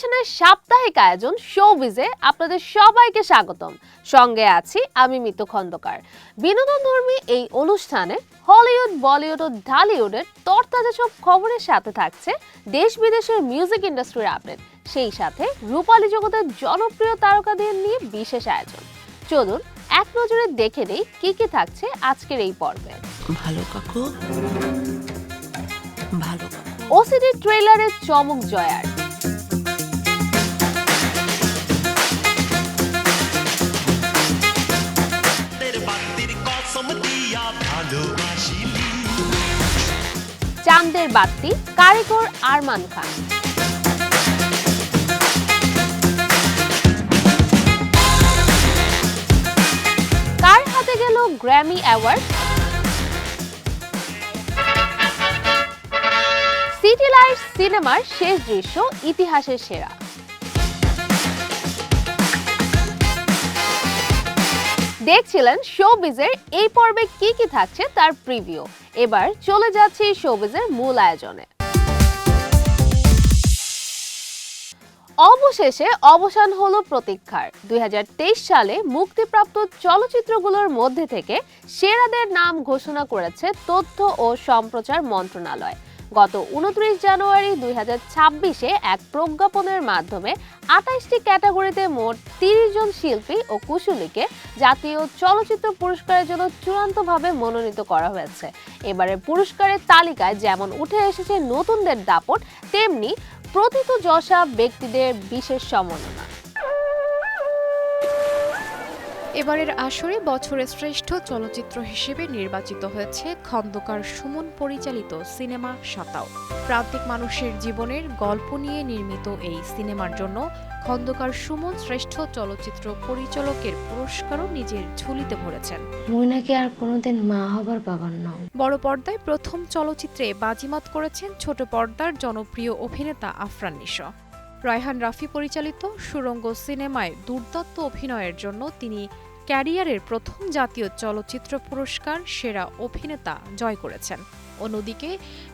টেলিভিশনের সাপ্তাহিক আয়োজন শোবিজে আপনাদের সবাইকে স্বাগতম। সঙ্গে আছি আমি মিতু খন্দকার। বিনোদনধর্মী এই অনুষ্ঠানে হলিউড, বলিউড ও ঢালিউডের তরতাজা সব খবরের সাথে থাকছে দেশ বিদেশের মিউজিক ইন্ডাস্ট্রির আপডেট, সেই সাথে রূপালী জগতের জনপ্রিয় তারকাদের নিয়ে বিশেষ আয়োজন। চলুন এক নজরে দেখে নেই কি কি থাকছে আজকের এই পর্বে। ভালো কাকু, ভালো কাকু। ওসিডি ট্রেলারে চমক জয়ার। চাঁদের বাতি কারিগর আরমান খান। কার হাতে গেল গ্র্যামি অ্যাওয়ার্ড? সিটি লাইটস সিনেমার শেষ দৃশ্য ইতিহাসের সেরা। দেখছিলেন শোবিজের এই পর্বে কি কি থাকছে তার প্রিভিউ। এবার চলে যাচ্ছি শোবিজের মূল আয়োজনে। অবশেষে অবসান হলো প্রতীক্ষার। 2023 সালে মুক্তিপ্রাপ্ত চলচ্চিত্রগুলোর মধ্যে থেকে সেরাদের নাম ঘোষণা করেছে তথ্য ও সম্প্রচার মন্ত্রণালয়। গত 29 জানুয়ারি 2026-এ এক প্রজ্ঞাপনের মাধ্যমে 28টি ক্যাটাগরিতে মোট 30 জন শিল্পী ও কুশলীকে জাতীয় চলচ্চিত্র পুরস্কারের জন্য চূড়ান্তভাবে মনোনীত করা হয়েছে। এবারে পুরস্কারের তালিকায় যেমন উঠে এসেছে নতুনদের দাপট, তেমনি প্রথিতযশা ব্যক্তিদের বিশেষ সম্মাননা। এবারের আসরে বছরের শ্রেষ্ঠ চলচ্চিত্র হিসেবে নির্বাচিত হয়েছে খন্দকার সুমন পরিচালিত সিনেমা সাতাও। প্রান্তিক মানুষের জীবনের গল্প নিয়ে নির্মিত এই সিনেমার জন্য খন্দকার সুমন শ্রেষ্ঠ চলচ্চিত্র পরিচালকের পুরস্কারও নিজের ঝুলিতে ভরেছেন। মুই নাকি আর কোনোদিন মা হবার বাবার নাও। বড় পর্দায় প্রথম চলচ্চিত্রে বাজিমাত করেছেন ছোট পর্দার জনপ্রিয় অভিনেতা আফরান নিশো। রায়হান রাফি পরিচালিত সুড়ঙ্গ সিনেমায় দুর্দান্ত অভিনয়ের জন্য তিনি ক্যারিয়ারের প্রথম জাতীয় চলচ্চিত্র পুরস্কার সেরা অভিনেতা জয় করেছেন। অন্যদিকে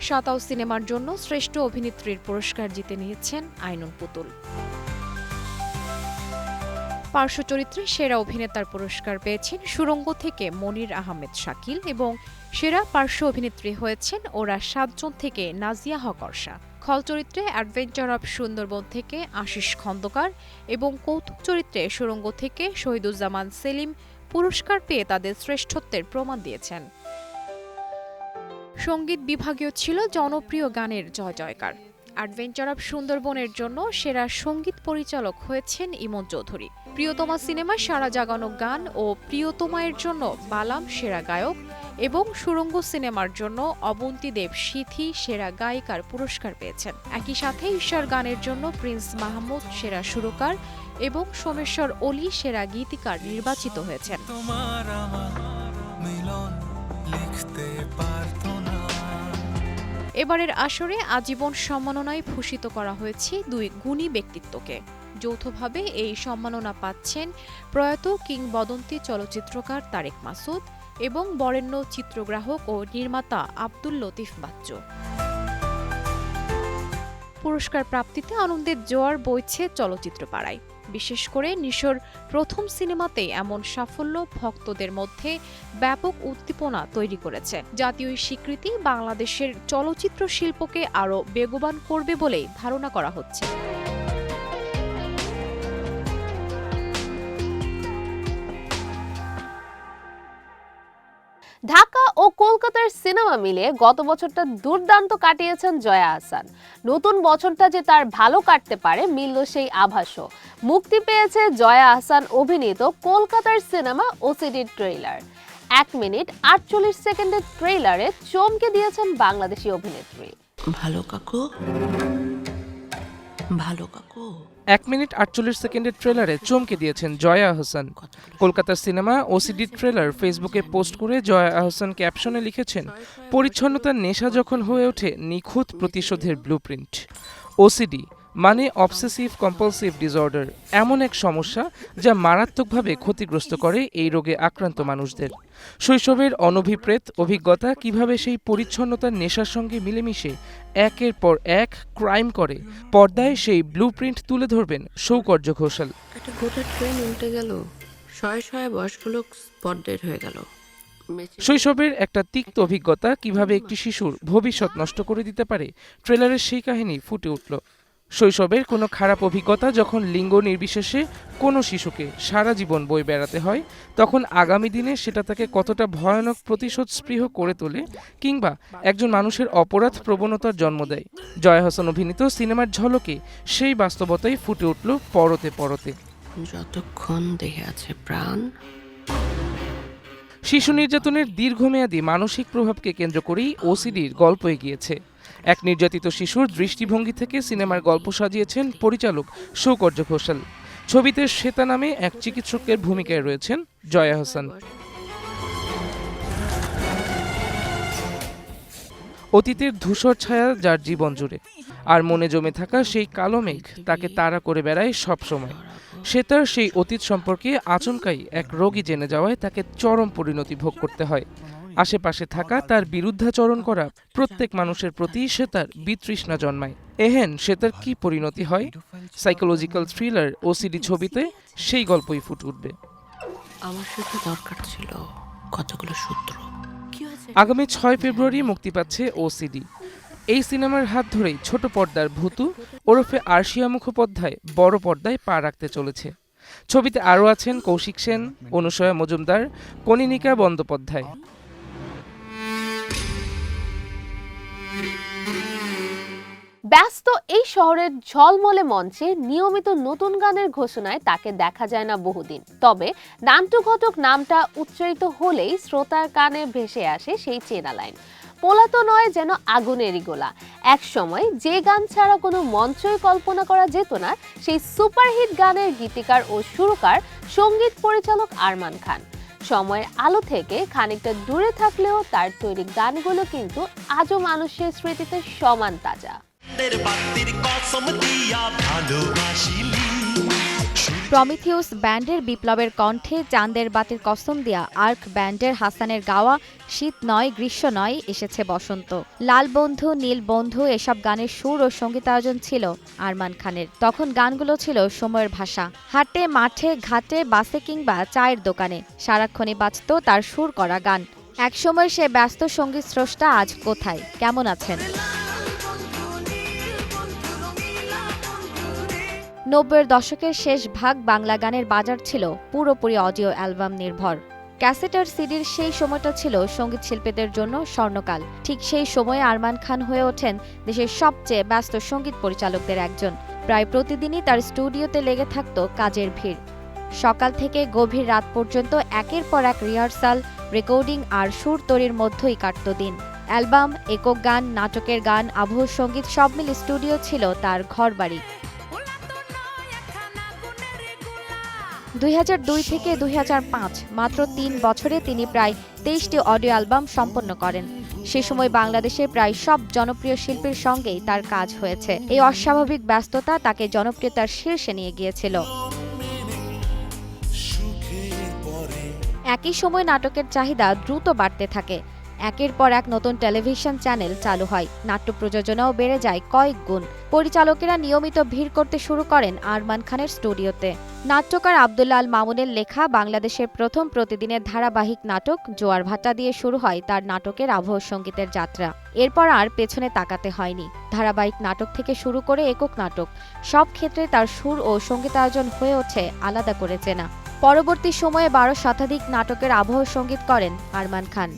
সাতাও সিনেমার জন্য শ্রেষ্ঠ অভিনেত্রীর পুরস্কার জিতে নিয়েছেন আইনুন পুতুল। পার্শ্ব চরিত্রে সেরা অভিনেতার পুরস্কার পেয়েছেন সুড়ঙ্গ থেকে মনির আহমেদ শাকিল এবং সেরা পার্শ্ব অভিনেত্রী হয়েছেন ওরা 7 জন থেকে নাজিয়া হক অর্ষা। খল চরিত্রে অ্যাডভেঞ্চার অফ সুন্দরবন থেকে আশিস খন্দকার এবং কৌতুক চরিত্রে সুড়ঙ্গ থেকে শহীদুজ্জামান সেলিম পুরস্কার পেয়ে তাদের শ্রেষ্ঠত্বের প্রমাণ দিয়েছেন। সঙ্গীত বিভাগীয় ছিল জনপ্রিয় গানের জয় জয়কার। অ্যাডভেঞ্চার অফ সুন্দরবনের জন্য সেরা সঙ্গীত পরিচালক হয়েছেন ইমন চৌধুরী। প্রিয়তমা সিনেমা সারা জাগানো গান ও প্রিয়তমায়ের জন্য বালাম সেরা গায়ক এবং সুড়ঙ্গ সিনেমার জন্য অবন্তী দেব সিথি সেরা গায়িকার পুরস্কার পেয়েছেন। একই সাথে ঈশ্বর গানের জন্য প্রিন্স মাহমুদ সেরা সুরকার এবং সোমেশ্বর অলি সেরা গীতিকার নির্বাচিত হয়েছেন। এবারের আসরে আজীবন সম্মাননায় ভূষিত করা হয়েছে 2 গুণী ব্যক্তিত্বকে। যৌথভাবে এই সম্মাননা পাচ্ছেন প্রয়াত কিংবদন্তি চলচ্চিত্রকার তারেক মাসুদ এবং বরেণ্য চিত্রগ্রাহক ও নির্মাতা আব্দুল লতিফ বাচ্চু। পুরস্কার প্রাপ্তিতে আনন্দের জোয়ার বইছে চলচ্চিত্র পাড়ায়। বিশেষ করে নিশোর প্রথম সিনেমাতে এমন সাফল্য ভক্তদের মধ্যে ব্যাপক উদ্দীপনা তৈরি করেছে। জাতীয় স্বীকৃতি বাংলাদেশের চলচ্চিত্র শিল্পকে আরও বেগবান করবে বলেই ধারণা করা হচ্ছে। ঢাকা ও কলকাতার সিনেমা মিলিয়ে গত বছরটা দুর্দান্ত কাটিয়েছেন জয়া আহসান। নতুন বছরটা যে তার ভালো কাটতে পারে মিলল সেই আভাসও। মুক্তি পেয়েছে জয়া আহসান অভিনীত কলকাতার সিনেমা ওসিডি ট্রেলার। 1 মিনিট 48 সেকেন্ডের ট্রেলারে চমকে দিয়েছেন বাংলাদেশি অভিনেত্রী। ভালো কাকু, ভালো কাকু। 1 মিনিট 48 সেকেন্ডের ট্রেলারে চমকে দিয়েছেন জয়া আহসান। কলকাতার সিনেমা ওসিডি ট্রেলার ফেসবুকে পোস্ট করে জয়া আহসান ক্যাপশনে লিখেছেন, পরিচ্ছন্নতার নেশা যখন হয়ে ওঠে নিখুঁত প্রতিশোধের ব্লুপ্রিন্ট। ওসিডি মানে অবসেসিভ কম্পালসিভ ডিসঅর্ডার, এমন এক সমস্যা যা মারাত্মকভাবে ক্ষতিগ্রস্ত করে এই রোগে আক্রান্ত মানুষদের। শৈশবের অনভিপ্রেত অভিজ্ঞতা কিভাবে সেই পরিচ্ছন্নতার নেশার সঙ্গে মিলেমিশে একের পর এক ক্রাইম করে, পর্দায় সেই ব্লুপ্রিন্ট তুলে ধরবেন সৌকর্য ঘোষাল। একটা গোটা ট্রেন উল্টে গেল, শয়ে শয়ে বয়স্ক স্পট ডেড হয়ে গেল। শৈশবের একটা তিক্ত অভিজ্ঞতা কিভাবে একটি শিশুর ভবিষ্যৎ নষ্ট করে দিতে পারে, ট্রেলারের সেই কাহিনী ফুটে উঠল। শৈশবের কোনো খারাপ অভিজ্ঞতা যখন লিঙ্গ নির্বিশেষে কোনো শিশুকে সারা জীবন বয়ে বেড়াতে হয়, তখন আগামী দিনে সেটা তাকে কতটা ভয়ানক প্রতিশোধ স্পৃহ করে তোলে, কিংবা একজন মানুষের অপরাধ প্রবণতার জন্ম দেয়। জয়া হোসেন অভিনীত সিনেমার ঝলকে সেই বাস্তবতাই ফুটে উঠল পরতে পরতে। যতক্ষণ দেহে আছে প্রাণ। শিশু নির্যাতনের দীর্ঘমেয়াদী মানসিক প্রভাবকে কেন্দ্র করেই ওসিডির গল্প এগিয়েছে। এক নির্যাতিত শিশুর দৃষ্টিভঙ্গি থেকে সিনেমার গল্প সাজিয়েছেন পরিচালক সৌকর্য ঘোষাল। ছবিতে শ্বেতা নামে এক চিকিৎসকের ভূমিকায় রয়েছেন জয়া হোসেন। অতীতের ধূসর ছায়া যার জীবন জুড়ে, আর মনে জমে থাকা সেই কালো মেঘ তাকে তাড়া করে বেড়ায় সবসময়। সে তার সেই অতীত সম্পর্কে আচমকাই এক রোগী জেনে যাওয়ায় তাকে চরম পরিণতি ভোগ করতে হয়। আশেপাশে থাকা তার বিরুদ্ধাচরণ করা প্রত্যেক মানুষের প্রতি সে তার বিতৃষ্ণা জন্মায়। এহেন সে তার কি পরিণতি হয়? সাইকোলজিক্যাল থ্রিলার ওসিডি ছবিতে সেই গল্পই ফুটে উঠবে। আমার শুধু দরকার ছিল কতগুলো সূত্র। আগামী 6 ফেব্রুয়ারি মুক্তি পাচ্ছে ওসিডি। এই সিনেমার হাত ধরেই ছোট পর্দার ভূতু ওরফে আরশিয়া মুখোপাধ্যায় বড় পর্দায় পা রাখতে চলেছে। ছবিতে আরও আছেন কৌশিক সেন, অনুসয়া মজুমদার, কনিনিকা বন্দ্যোপাধ্যায়। ব্যস্ত এই শহরের ঝলমলে মঞ্চে নিয়মিত নতুন গানের ঘোষণায় তাকে দেখা যায় না বহুদিন। তবে নান্টু ঘটক নামটা উচ্চারিত হলেই শ্রোতার কানে ভেসে আসে সেই চেনা লাইন, পোলা তো নয় যেন আগুনেরই গোলা। এক সময় যে গান ছাড়া কোনো মঞ্চই কল্পনা করা যেত না, সেই সুপারহিট গানের গীতিকার ও সুরকার সঙ্গীত পরিচালক আরমান খান। সময়ের আলো থেকে খানিকটা দূরে থাকলেও তার তৈরি গানগুলো কিন্তু আজও মানুষের স্মৃতিতে সমান তাজা। প্রমিথিউস ব্যান্ডের বিপ্লবের কণ্ঠে চাঁদের বাতির কসম দিয়া আর্ক ব্যান্ডের হাসানের গাওয়া শীত নয় গ্রীষ্ম নয় এসেছে বসন্ত, লাল বন্ধু নীল বন্ধু এসব গানের সুর ও সঙ্গীতায়োজন ছিল আরমান খানের। তখন গানগুলো ছিল সময়ের ভাষা। হাটে মাঠে ঘাটে বাসে কিংবা চায়ের দোকানে সারাক্ষণই বাজত তার সুর করা গান। একসময় সে ব্যস্ত সঙ্গীত স্রষ্টা আজ কোথায়, কেমন আছেন? 90-এর দশকের শেষ ভাগ বাংলা গানের বাজার ছিল পুরোপুরি অডিও অ্যালবাম নির্ভর। ক্যাসেট আর সিডির সেই সময়টা ছিল সঙ্গীত শিল্পীদের জন্য স্বর্ণকাল। ঠিক সেই সময়ে আরমান খান হয়ে ওঠেন দেশের সবচেয়ে ব্যস্ত সঙ্গীত পরিচালকদের একজন। প্রায় প্রতিদিনই তার স্টুডিওতে লেগে থাকত কাজের ভিড়। সকাল থেকে গভীর রাত পর্যন্ত একের পর এক রিহার্সাল, রেকর্ডিং আর সুর তৈরির মধ্যেই কাটত দিন। অ্যালবাম, একক গান, নাটকের গান, আবহ সঙ্গীত সব মিলে স্টুডিও ছিল তার ঘরবাড়ি। 2002 থেকে 2005 মাত্র 3 বছরে তিনি প্রায় 23টি অডিও অ্যালবাম সম্পন্ন করেন। সে সময় বাংলাদেশের প্রায় সব জনপ্রিয় শিল্পীর সঙ্গেই তার কাজ হয়েছে। এই অস্বাভাবিক ব্যস্ততা তাকে জনপ্রিয়তার শীর্ষে নিয়ে গিয়েছিল। একই সময় নাটকের চাহিদা দ্রুত বাড়তে থাকে। একের পর এক নতুন টেলিভিশন চ্যানেল চালু হয়, নাট্য প্রযোজনাও বেড়ে যায় কয়েক গুণ। পরিচালকেরা নিয়মিত ভিড় করতে শুরু করেন আরমান খানের স্টুডিওতে। নাট্যকার আব্দুল্লাহ আল মামুনের লেখা বাংলাদেশের প্রথম প্রতিদিনের ধারাবাহিক নাটক জোয়ার ভাটা দিয়ে শুরু হয় তার নাটকের আবহ সঙ্গীতের যাত্রা। এরপর আর পেছনে তাকাতে হয়নি। ধারাবাহিক নাটক থেকে শুরু করে একক নাটক, সব ক্ষেত্রে তার সুর ও সঙ্গীতায়োজন হয়ে ওঠে আলাদা করে চেনা। পরবর্তী সময়ে 12 শতাধিক নাটকের আবহ সঙ্গীত করেন আরমান খান।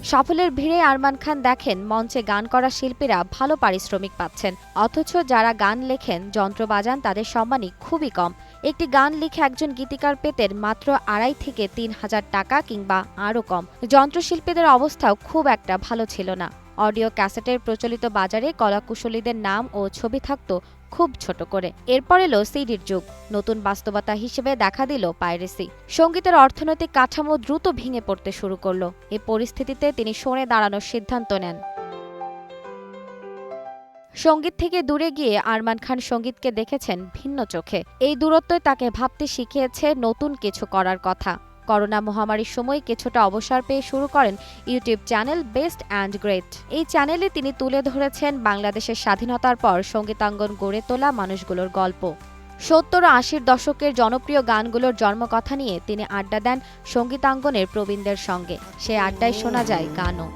সাফল্যের ভিড়ে আরমান খান দেখেন মঞ্চে গান করা শিল্পীরা ভালো পারিশ্রমিক পাচ্ছেন, অথচ যারা গান লেখেন, যন্ত্র বাজান তাদের সম্মানই খুবই কম। একটি গান লিখে একজন গীতিকার পেতেন মাত্র 2,500 থেকে 3,000 টাকা কিংবা আরও কম। যন্ত্রশিল্পীদের অবস্থাও খুব একটা ভালো ছিল না। অডিও ক্যাসেটের প্রচলিত বাজারে কলাকুশলীদের নাম ও ছবি থাকত খুব ছোট করে। এরপর এলো সিডির যুগ। নতুন বাস্তবতা হিসেবে দেখা দিল পাইরেসি। সঙ্গীতের অর্থনৈতিক কাঠামো দ্রুত ভেঙে পড়তে শুরু করলো। এই পরিস্থিতিতে তিনি সরে দাঁড়ানোর সিদ্ধান্ত নেন। সঙ্গীত থেকে দূরে গিয়ে আরমান খান সঙ্গীতকে দেখেছেন ভিন্ন চোখে। এই দূরত্বই তাকে ভাবতে শিখিয়েছে নতুন কিছু করার কথা। করোনা মহামারীর সময় কিছুটা অবসর পেয়ে শুরু করেন YouTube channel best and great. এই চ্যানেলে তিনি তুলে ধরেছেন বাংলাদেশের স্বাধীনতার পর সঙ্গীতাঙ্গন গড়ে তোলা মানুষগুলোর গল্প। 70 ও 80-র দশকের জনপ্রিয় গানগুলোর জন্মকথা নিয়ে তিনি আড্ডা দেন সঙ্গীতাঙ্গনের প্রবীণদের সঙ্গে। সে আড্ডায় শোনা যায় গানও।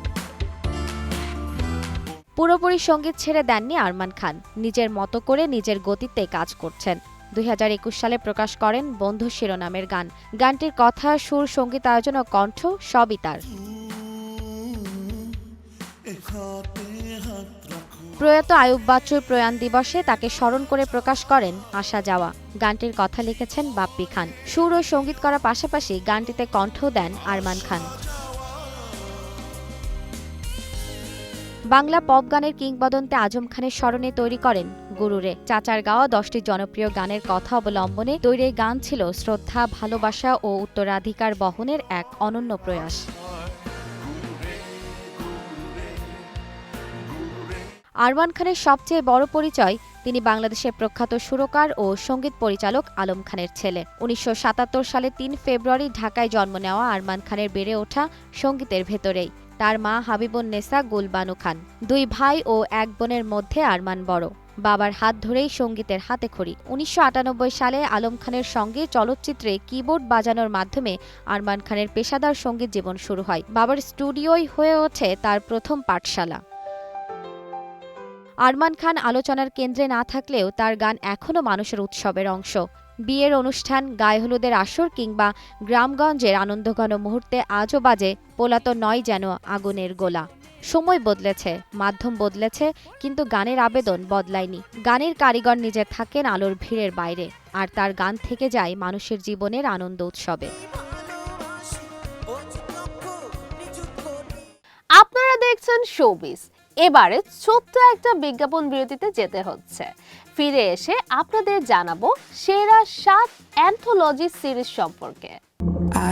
পুরোপুরি সঙ্গীত ছেড়ে দেননি আরমান খান, নিজের মতো করে নিজের গতিতে কাজ করছেন। 2021 সালে প্রকাশ করেন বন্ধু শিরোনামের গান। গানটির কথা, সুর, সঙ্গীতায়োজন ও কণ্ঠ সবই তার। প্রয়াত আয়ুব বাচ্চুর প্রয়াণ দিবসে তাকে স্মরণ করে প্রকাশ করেন আসা যাওয়া। গানটির কথা লিখেছেন বাপ্পি খান। সুর ও সঙ্গীত করার পাশাপাশি গানটিতে কণ্ঠ দেন আরমান খান। বাংলা পপ গানের কিংবদন্তি আজম খানের স্মরণে তৈরি করেন গুরুরে। চাচার গাওয়া 10টি জনপ্রিয় গানের কথা অবলম্বনে তৈরি এই গান ছিল শ্রদ্ধা, ভালোবাসা ও উত্তরাধিকার বহনের এক অনন্য প্রয়াস। আরমান খানের সবচেয়ে বড় পরিচয়, তিনি বাংলাদেশের প্রখ্যাত সুরকার ও সঙ্গীত পরিচালক আলম খানের ছেলে। 1977 সালে 3 ফেব্রুয়ারি ঢাকায় জন্ম নেওয়া আরমান খানের বেড়ে ওঠা সঙ্গীতের ভেতরেই। তার মা হাবিবুন্নেসা গুলবানু খান। 2 ভাই ও 1 বোনের মধ্যে আরমান বড়। বাবার হাত ধরেই সঙ্গীতের হাতেখড়ি। 1998 সালে আলম খানের সঙ্গে চলচ্চিত্রে কিবোর্ড বাজানোর মাধ্যমে আরমান খানের পেশাদার সঙ্গীত জীবন শুরু হয়। বাবার স্টুডিওই হয়ে ওঠে তার প্রথম পাঠশালা। আরমান খান আলোচনার কেন্দ্রে না থাকলেও তার গান এখনও মানুষের উৎসবের অংশ। বিয়ের অনুষ্ঠান, গায়ে হলুদের আসর কিংবা গ্রামগঞ্জের আনন্দঘন মুহূর্তে আজও বাজে পোলাতো নয় যেন আগুনের গোলা। সময় বদলেছে, মাধ্যম বদলেছে, কিন্তু গানের আবেদন বদলায়নি। গানের কারিগর নিজে থাকেন আলোর ভিড়ের বাইরে, আর তার গান থেকে যায় মানুষের জীবনের আনন্দ উৎসবে। আপনারা দেখছেন শোবিজ। এবারে ছোট্ট একটা বিজ্ঞাপন বিরতিতে যেতে হচ্ছে। ফিরে এসে আপনাদের জানাবো সেরা 7 অ্যান্থোলজি সিরিজ সম্পর্কে।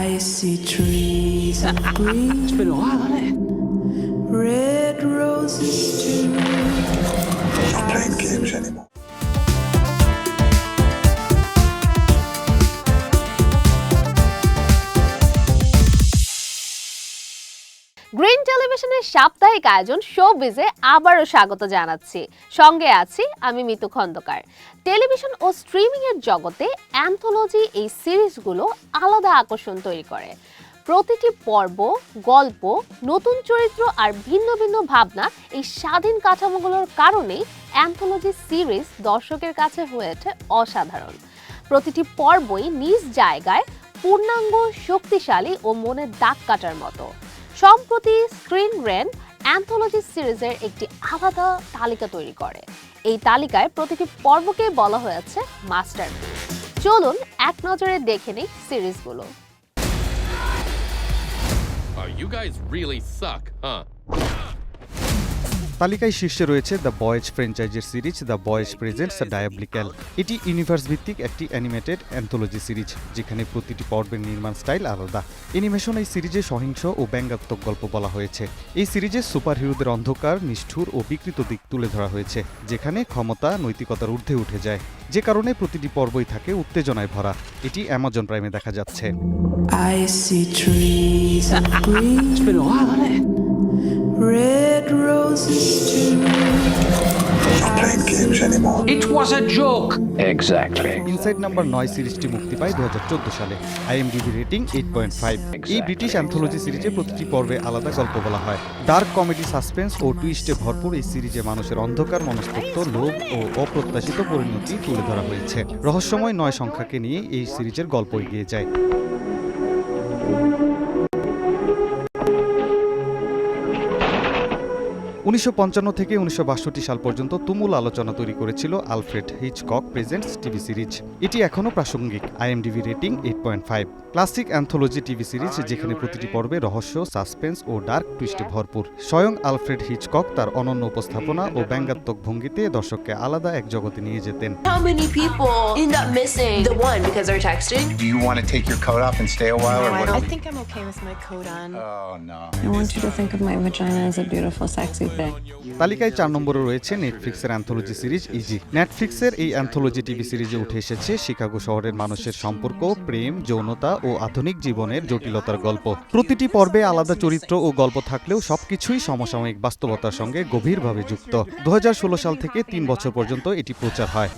I see trees of green. It's been a while, hasn't it? Red roses too. Not playing games anymore. Green টেলিভিশনের সাপ্তাহিক আয়োজন শোবিজে আবারও স্বাগত জানাচ্ছি। সঙ্গে আছি আমি মিতু খন্দকার। টেলিভিশন ও স্ট্রিমিং এর জগতে অ্যান্থোলজি এই সিরিজগুলো আলাদা আকর্ষণ তৈরি করে। প্রতিটি পর্ব, গল্প, নতুন চরিত্র আর ভিন্ন ভিন্ন ভাবনা, এই স্বাধীন কাঠামোগুলোর কারণেই অ্যান্থোলজি সিরিজ দর্শকের কাছে হয়ে ওঠে অসাধারণ। প্রতিটি পর্বই নিজ জায়গায় পূর্ণাঙ্গ, শক্তিশালী ও মনের দাগ কাটার মতো। সম্প্রতি স্ক্রিন রেন্ট অ্যান্থোলজি সিরিজের একটি আলাদা তালিকা তৈরি করে। এই তালিকায় প্রতিটি পর্বকে বলা হয়েছে মাস্টারপিস। চলুন এক নজরে দেখে নিই সিরিজগুলো। You guys really suck, huh? তালিকায় শীর্ষে রয়েছে দ্য বয়েজ ফ্র্যাঞ্চাইজের series the boys presents diabolical. এটি ইউনিভার্স ভিত্তিক একটি অ্যানিমেটেড অ্যান্থোলজি সিরিজ, যেখানে প্রতিটি পর্বের নির্মাণ স্টাইল আলাদা। অ্যানিমেশন এই সিরিজে সহিংস ও ব্যঙ্গাত্মক গল্প বলা হয়েছে। এই সিরিজে সুপারহিরোদের অন্ধকার, নিষ্ঠুর ও বিকৃত দিক তুলে ধরা হয়েছে, যেখানে ক্ষমতা নৈতিকতার ঊর্ধ্বে উঠে যায়, যে কারণে প্রতিটি পর্বই থাকে উত্তেজনায় ভরা। এটি অ্যামাজন প্রাইমে দেখা যাচ্ছে। I see trees of green. It's been a while, hasn't it? Red roses too. Not playing games anymore. It was a joke. Exactly. Inside number 9 সিরিজটি মুক্তি পায় 2014 সালে। IMDb rating 8.5। এই ব্রিটিশ অ্যান্থোলজি সিরিজে প্রতিটি পর্বে আলাদা গল্প বলা হয়। ডার্ক কমেডি, সাসপেন্স ও টুইস্টে ভরপুর এই সিরিজে মানুষের অন্ধকার মনস্তত্ত্ব, লোভ ও অপ্রত্যাশিত পরিণতি তুলে ধরা হয়েছে। রহস্যময় 9 সংখ্যাকে নিয়ে এই সিরিজের গল্প এগিয়ে যায়। 1955 থেকে 1962 সাল পর্যন্ত তুমুল আলোচনা তৈরি করেছিল Alfred Hitchcock presents TV series. এটি এখনও প্রাসঙ্গিক। IMDb rating 8.5। Classic anthology TV series, যেখানে প্রতিটি পর্বে রহস্য, সাসপেন্স ও ডার্ক টুইস্টে ভরপুর। স্বয়ং আলফ্রেড হিচকক তার অনন্য উপস্থাপনা ও ব্যঙ্গাত্মক ভঙ্গিতে দর্শককে আলাদা এক জগতে নিয়ে যেতেন। How many people end up missing the one because they're texting? Do you want to take your coat off and stay a while, or what? I think I'm okay with my coat on. Oh no. I want you to think of my vagina as a beautiful, sexy তালিকায় 4 নম্বরে রয়েছে নেটফ্লিক্সের anthology series easy. নেটফ্লিক্সের এই anthology TV সিরিজে উঠে এসেছে Chicago শহরের মানুষের সম্পর্ক, প্রেম, যৌনতা ও আধুনিক জীবনের জটিলতার গল্প। প্রতিটি পর্বে আলাদা চরিত্র ও গল্প থাকলেও সবকিছুই সমসাময়িক বাস্তবতার সঙ্গে গভীরভাবে যুক্ত। 2016 সাল থেকে 3 বছর পর্যন্ত এটি প্রচার হয়।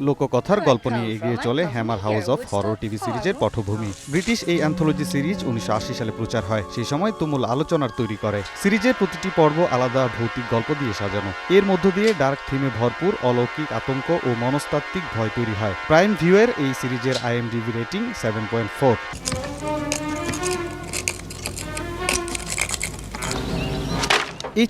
লোককথার গল্প নিয়ে এগিয়ে চলে hammer house of horror TV সিরিজের পটভূমি। ব্রিটিশ এই অ্যান্থোলজি সিরিজ 1980 সালে প্রচার হয়। সেই সময় তুমুল আলোচনার তৈরি করে। সিরিজের প্রতিটি পর্ব আলাদা ভৌতিক গল্প দিয়ে সাজানো। এর মধ্য দিয়ে ডার্ক থিমে ভরপুর অলৌকিক আতঙ্ক ও মনস্তাত্ত্বিক ভয় তৈরি হয়। প্রাইম ভিউয়ের এই সিরিজের IMDb রেটিং 7.4।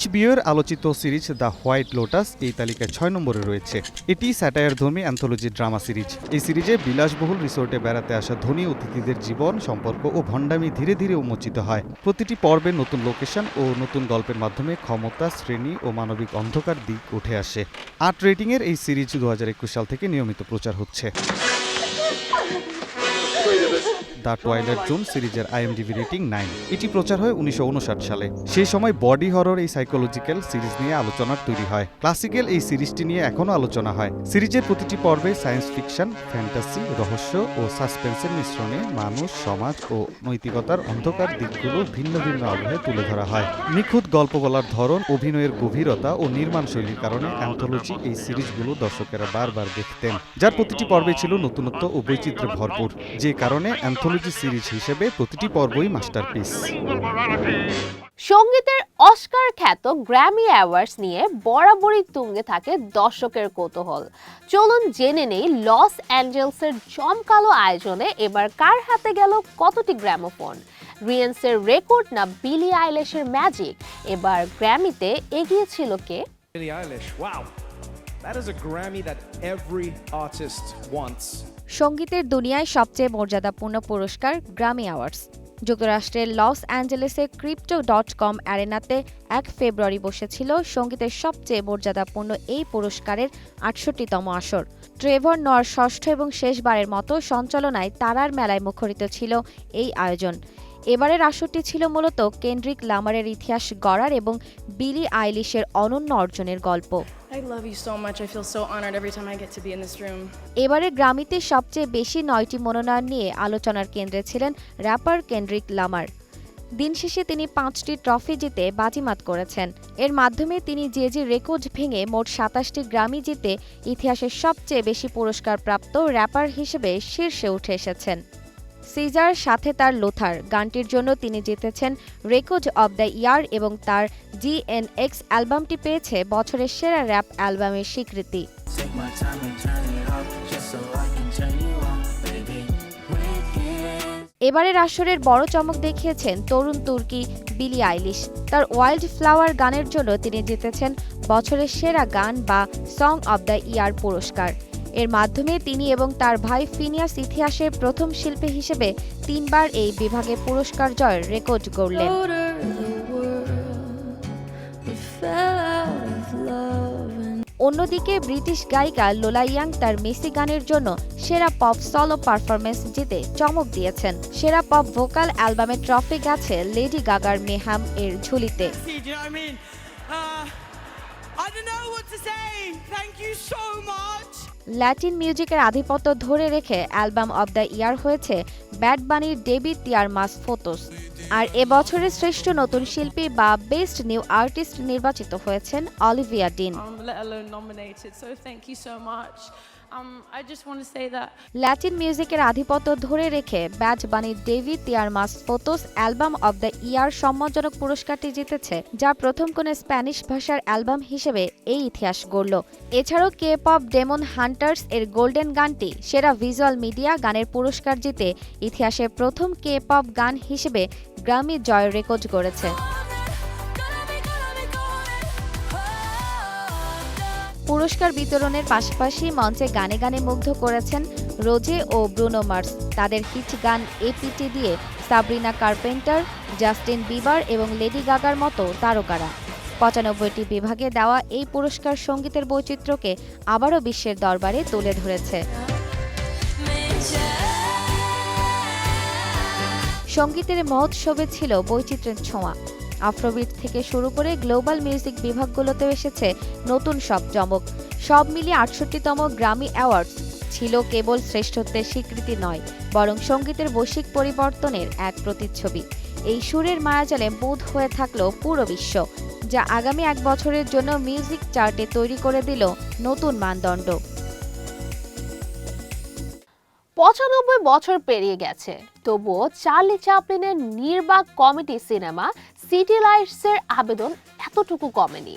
HBO-এর আলোচিত সিরিজ দ্য হোয়াইট লোটাস এই তালিকায় 6 নম্বরে রয়েছে। এটি স্যাটায়ারধর্মী অ্যান্থোলজি ড্রামা সিরিজ। এই সিরিজে বিলাসবহুল রিসোর্টে বেড়াতে আসা ধনী অতিথিদের জীবন, সম্পর্ক ও ভণ্ডামি ধীরে ধীরে উন্মোচিত হয়। প্রতিটি পর্বে নতুন লোকেশন ও নতুন গল্পের মাধ্যমে ক্ষমতা, শ্রেণী ও মানবিক অন্ধকার দিক উঠে আসে। 8 রেটিংয়ের এই সিরিজ 2021 সাল থেকে নিয়মিত প্রচার হচ্ছে। দ্য টুয়াইলাইট জোন সিরিজের IMDb রেটিং 9। এটি প্রচার হয় 1959 সালে। সেই সময় বডি হরর এই সাইকোলজিক্যাল সিরিজ নিয়ে আলোচনার তৈরি হয়। ক্লাসিক্যাল এই সিরিজটি নিয়ে এখনও আলোচনা হয়। সিরিজের প্রতিটি পর্বে সায়েন্স ফিকশন, ফ্যান্টাসি, রহস্য ও সাসপেন্সের মিশ্রণে মানুষ, সমাজ ও নৈতিকতার অন্ধকার দিকগুলো ভিন্ন ভিন্ন আবহে তুলে ধরা হয়। নিখুঁত গল্প বলার ধরন, অভিনয়ের গভীরতা ও নির্মাণ শৈলীর কারণে অ্যান্থোলজি এই সিরিজগুলো দর্শকেরা বারবার দেখতেন, যার প্রতিটি পর্বে ছিল নতুনত্ব ও বৈচিত্র্যে ভরপুর, যে কারণে অ্যান্থোলজি সিরিজ হিসেবে প্রতিটি পর্বই মাস্টারপিস। সঙ্গীতের অস্কার খ্যাত গ্র্যামি অ্যাওয়ার্ডস নিয়ে বরাবরই তুঙ্গে থাকে দর্শকের কৌতূহল। চলুন জেনে নেই লস অ্যাঞ্জেলসের জমকালো আয়োজনে এবার কার হাতে গেল কতটি গ্র্যামোফোন। রিয়েন্সের রেকর্ড না বিলি আইলিশের ম্যাজিক? এবার গ্র্যামিতে এগিয়ে ছিল কে? Billie Eilish, wow. That is a Grammy that every artist wants. সঙ্গীতের দুনিয়ায় সবচেয়ে মর্যাদাপূর্ণ পুরস্কার গ্র্যামি অ্যাওয়ার্ডস। যুক্তরাষ্ট্রের লস অ্যাঞ্জেলেসে crypto.com অ্যারেনাতে 1 ফেব্রুয়ারি বসেছিল সঙ্গীতের সবচেয়ে মর্যাদাপূর্ণ এই পুরস্কারের 68তম আসর। ট্রেভর নোয়ার ষষ্ঠ এবং শেষবারের মতো সঞ্চালনায় তারার মেলায় মুখরিত ছিল এই আয়োজন। এবারের আসরটি ছিল মূলত কেন্ড্রিক লামারের ইতিহাস গড়ার এবং বিলি আইলিশের অনন্য অর্জনের গল্প। I love you so much. I feel so honored every time I get to be in this room. এবারে গ্র্যামিতে সবচেয়ে বেশি 9টি মনোনয়ন নিয়ে আলোচনার কেন্দ্রে ছিলেন র্যাপার কেন্ড্রিক লামার। দিন শেষে তিনি 5টি ট্রফি জিতে বাজিমাত করেছেন। এর মাধ্যমে তিনি যে রেকর্ড ভেঙে মোট 27টি গ্র্যামি জিতে ইতিহাসের সবচেয়ে বেশি পুরস্কার প্রাপ্ত র্যাপার হিসেবে শীর্ষে উঠে এসেছেন। সিজার সাথে তার লোথার গানটির জন্য তিনি জিতেছেন রেকর্ড অব দ্য ইয়ার এবং তার GNX অ্যালবামটি পেয়েছে বছরের সেরা র্যাপ অ্যালবামের স্বীকৃতি। এবারের আসরের বড় চমক দেখিয়েছেন তরুণ তুর্কি বিলি আইলিশ। তার ওয়াইল্ড ফ্লাওয়ার গানের জন্য তিনি জিতেছেন বছরের সেরা গান বা সং অব দ্য ইয়ার পুরস্কার। এর মাধ্যমে তিনি এবং তার ভাই ফিনিয়াস ইতিহাসের প্রথম শিল্পী হিসেবে 3বার এই বিভাগে পুরস্কার জয়ের রেকর্ড গড়লেন। অন্যদিকে ব্রিটিশ গায়িকা লোলা ইয়াং তার মেসি গানের জন্য সেরা পপ সলো পারফরমেন্স জিতে চমক দিয়েছেন। সেরা পপ ভোকাল অ্যালবামের ট্রফি গেছে লেডি গাগার মেহাম এর ঝুলিতে। ল্যাটিন মিউজিকের আধিপত্য ধরে রেখে অ্যালবাম অব দ্য ইয়ার হয়েছে ব্যাড বানির ডেবি তিয়ার মাস ফোটোস। আর এবছরের শ্রেষ্ঠ নতুন শিল্পী বা বেস্ট নিউ আর্টিস্ট নির্বাচিত হয়েছেন অলিভিয়া ডিন। ল্যাটিন মিউজিকের আধিপত্য ধরে রেখে ব্যাড বানির Debi Tirar Mas Fotos album of the year সম্মানজনক পুরস্কারটি জিতেছে, যা প্রথম কোনো স্প্যানিশ ভাষার অ্যালবাম হিসেবে এই ইতিহাস গড়ল। এছাড়াও কে পপ ডেমন হান্টার্স এর গোল্ডেন গানটি সেরা ভিজুয়াল মিডিয়া গানের পুরস্কার জিতে ইতিহাসের প্রথম কে পপ গান হিসেবে গ্র্যামি জয়ের রেকর্ড গড়েছে। পুরস্কার বিতরণের পাশাপাশি মঞ্চে গানে গানে মুগ্ধ করেছেন রোজে ও ব্রুনো মার্স। তাদের হিট গান এপিটি দিয়ে সাব্রিনা কার্পেন্টার, জাস্টিন বিবার এবং লেডি গাগার মতো তারকারা। 95টি বিভাগে দেওয়া এই পুরস্কার সঙ্গীতের বৈচিত্র্যকে আবারও বিশ্বের দরবারে তুলে ধরেছে। সঙ্গীতের মহোৎসবে ছিল বৈচিত্র্যের ছোঁয়া। আফ্রোবিট থেকে শুরু করে গ্লোবাল মিউজিক বিভাগগুলোতেও এসেছে নতুন সব চমক। সব মিলিয়ে ৬৮তম গ্র্যামি অ্যাওয়ার্ডস ছিল কেবল শ্রেষ্ঠত্বের স্বীকৃতি নয়, বরং সঙ্গীতের বৈশ্বিক পরিবর্তনের এক প্রতিচ্ছবি। এই সুরের মায়াজালে মুগ্ধ হয়ে থাকলো পুরো বিশ্ব, যা আগামী ১ বছরের জন্য মিউজিক চার্টে তৈরি করে দিল নতুন মানদণ্ড। ৯৫ বছর পেরিয়ে গেছে, তবুও চার্লি চ্যাপলিনের নির্বাক কমেডি সিনেমা সিটি লাইটসের আবেদন এতটুকু কমেনি।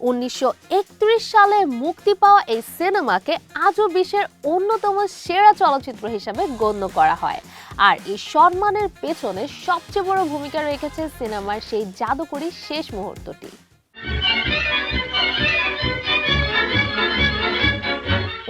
১৯৩১ সালে মুক্তি পাওয়া এই সিনেমাকে আজও বিশ্বের অন্যতম সেরা চলচ্চিত্র হিসেবে গণ্য করা হয়। আর এই সম্মানের পেছনে সবচেয়ে বড় ভূমিকা রেখেছে সিনেমার সেই জাদুকরী শেষ মুহূর্তটি।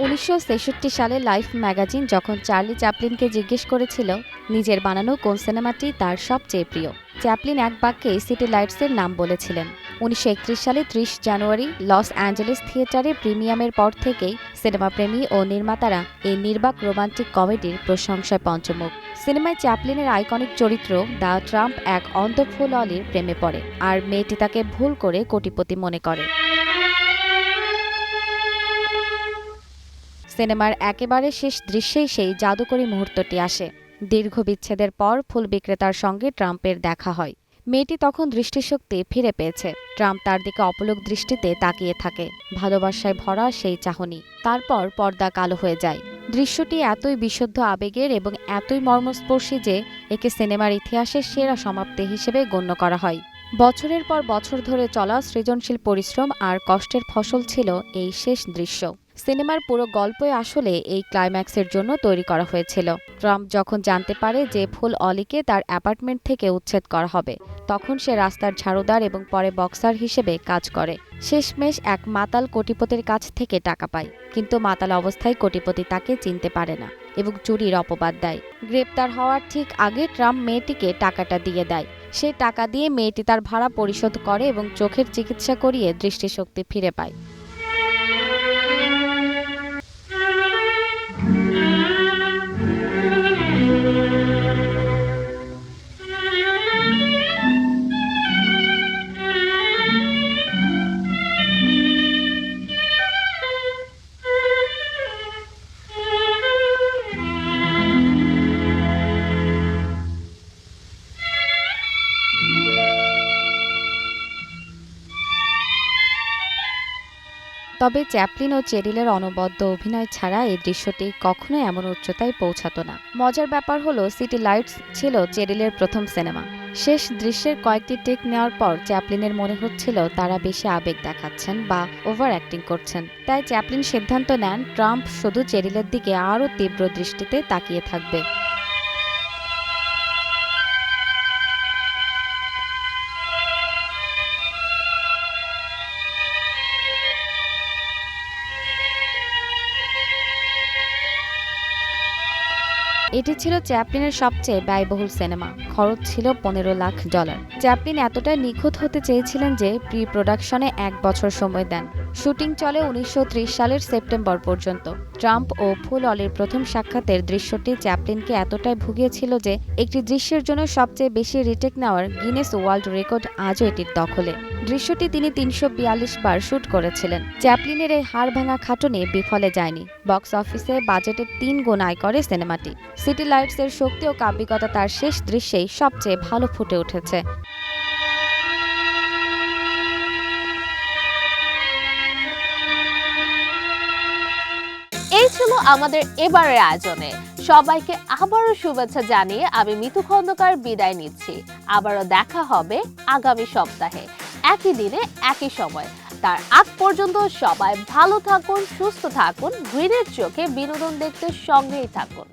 ১৯৬৬ সালে লাইফ ম্যাগাজিন যখন চার্লি চ্যাপলিনকে জিজ্ঞেস করেছিল নিজের বানানো কোন সিনেমাটি তার সবচেয়ে প্রিয়, চ্যাপলিন এক বাক্যে সিটি লাইটসের নাম বলেছিলেন। ১৯৩১ সালে ৩০ জানুয়ারি লস অ্যাঞ্জেলেস থিয়েটারে প্রিমিয়ামের পর থেকেই সিনেমাপ্রেমী ও নির্মাতারা এই নির্বাক রোমান্টিক কমেডির প্রশংসায় পঞ্চমুখ। সিনেমায় চ্যাপলিনের আইকনিক চরিত্র দ্য ট্রাম্প এক অন্ধ ফুল অলির প্রেমে পড়ে, আর মেয়েটি তাকে ভুল করে কোটিপতি মনে করে। সিনেমার একেবারে শেষ দৃশ্যেই সেই জাদুকরী মুহূর্তটি আসে। দীর্ঘ বিচ্ছেদের পর ফুল বিক্রেতার সঙ্গে ট্রাম্পের দেখা হয়। মেয়েটি তখন দৃষ্টিশক্তি ফিরে পেয়েছে। ট্রাম্প তার দিকে অপলক দৃষ্টিতে তাকিয়ে থাকে, ভালোবাসায় ভরা সেই চাহনি। তারপর পর্দা কালো হয়ে যায়। দৃশ্যটি এতই বিশুদ্ধ আবেগের এবং এতই মর্মস্পর্শী যে একে সিনেমার ইতিহাসের সেরা সমাপ্তি হিসেবে গণ্য করা হয়। বছরের পর বছর ধরে চলা সৃজনশীল পরিশ্রম আর কষ্টের ফসল ছিল এই শেষ দৃশ্য। সিনেমার পুরো গল্পই আসলে এই ক্লাইম্যাক্সের জন্য তৈরি করা হয়েছিল। ট্রাম্প যখন জানতে পারে যে ফুল অলিকে তার অ্যাপার্টমেন্ট থেকে উচ্ছেদ করা হবে, তখন সে রাস্তার ঝাড়ুদার এবং পরে বক্সার হিসেবে কাজ করে। শেষমেশ এক মাতাল কোটিপতির কাছ থেকে টাকা পায়, কিন্তু মাতাল অবস্থায় কোটিপতি তাকে চিনতে পারে না এবং চুরির অপবাদ দেয়। গ্রেপ্তার হওয়ার ঠিক আগে ট্রাম্প মেয়েটিকে টাকাটা দিয়ে দেয়। সে টাকা দিয়ে মেয়েটি তার ভাড়া পরিশোধ করে এবং চোখের চিকিৎসা করিয়ে দৃষ্টিশক্তি ফিরে পায়। তবে চ্যাপলিন ও চেরিলের অনবদ্য অভিনয় ছাড়া এই দৃশ্যটি কখনোই এমন উচ্চতায় পৌঁছাতো না। মজার ব্যাপার হলো সিটি লাইটস ছিল চেরিলের প্রথম সিনেমা। শেষ দৃশ্যের কয়েকটি টেক নেওয়ার পর চ্যাপলিনের মনে হচ্ছিল তারা বেশি আবেগ দেখাচ্ছেন বা ওভার অ্যাক্টিং করছেন। তাই চ্যাপলিন সিদ্ধান্ত নেন ট্রাম্প শুধু চেরিলের দিকে আরও তীব্র দৃষ্টিতে তাকিয়ে থাকবে। এটি ছিল চ্যাপলিনের সবচেয়ে ব্যয়বহুল সিনেমা। খরচ ছিল $15 লাখ। চ্যাপলিন এতটাই নিখুঁত হতে চেয়েছিলেন যে প্রি প্রোডাকশনে 1 বছর সময় দেন। শুটিং চলে ১৯৩০ সালের সেপ্টেম্বর পর্যন্ত। ট্রাম্প ও ফুল অলির প্রথম সাক্ষাতের দৃশ্যটি চ্যাপলিনকে এতটাই ভুগিয়েছিল যে একটি দৃশ্যের জন্য সবচেয়ে বেশি রিটেক নেওয়ার গিনেস ওয়ার্ল্ড রেকর্ড আজও এটির দখলে। দৃশ্যটি তিনি ৩৪২ বার শুট করেছিলেন। চ্যাপলিনের এই হাড় ভাঙা খাটুনি বিফলে যায়নি। বক্স অফিসে বাজেটের 3 গুণ আয় করে সিনেমাটি। সিটি লাইটসের শক্তি ও কাব্যিকতা তার শেষ দৃশ্যেই সবচেয়ে ভালো ফুটে উঠেছে। এই ছিল আমাদের এবারের আয়োজনে। সবাইকে আবারও শুভেচ্ছা জানিয়ে আমি মিতু খন্দকার বিদায় নিচ্ছি। আবারও দেখা হবে আগামী সপ্তাহে একই দিনে একই সময়। তার আগ পর্যন্ত সবাই ভালো থাকুন, সুস্থ থাকুন, গ্রিনের চোখে বিনোদন দেখতে সঙ্গেই থাকুন।